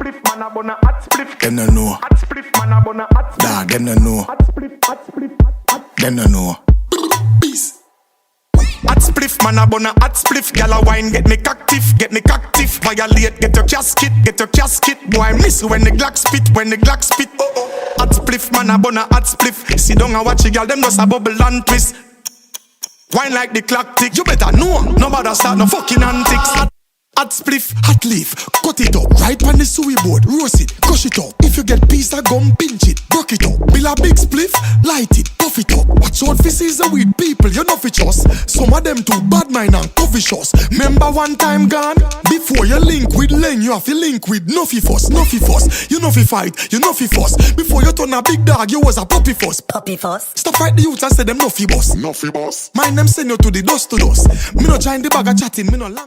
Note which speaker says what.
Speaker 1: spliff, man a bun a hot spliff.
Speaker 2: Them no know.
Speaker 1: Hot spliff, man a bun a hot spliff.
Speaker 2: Dog, them no know.
Speaker 1: Hot spliff, hot spliff, hot.
Speaker 2: Them no know. Peace.
Speaker 1: Hot spliff, man a bun a hot spliff. Gyal a wine, get me cocktiff, get me cocktiff. Violate, get your casket, get your casket. Boy, miss when the Glock spit, when the Glock spit. Hot spliff, man a bun a hot spliff. Sit down and watch it, gyal, them just a bubble and twist. Wine like the clock tick, you better know. Nobody start no fucking antics. Hot spliff, hot leaf, cut it up. Right on the suey board, roast it, crush it up. If you get piece of gum, pinch it, broke it up. Bill a big spliff, light it, puff it up. Watch out for season with people, you know fi trust. Some of them too bad mind and coffee shots. Remember one time gone? Before you link with Len, you have to link with Nuffy Fuss, Nuffy Fuss. You know fi fight, you know fi fuss. Before you turn a big dog, you was a puppy fuss.
Speaker 3: Puppy fuss.
Speaker 1: Stop fight the youth and say them Nuffy boss.
Speaker 2: Nuffy boss.
Speaker 1: Mind them send you to the dust to dust. Me no join the bag of chatting, me no lang.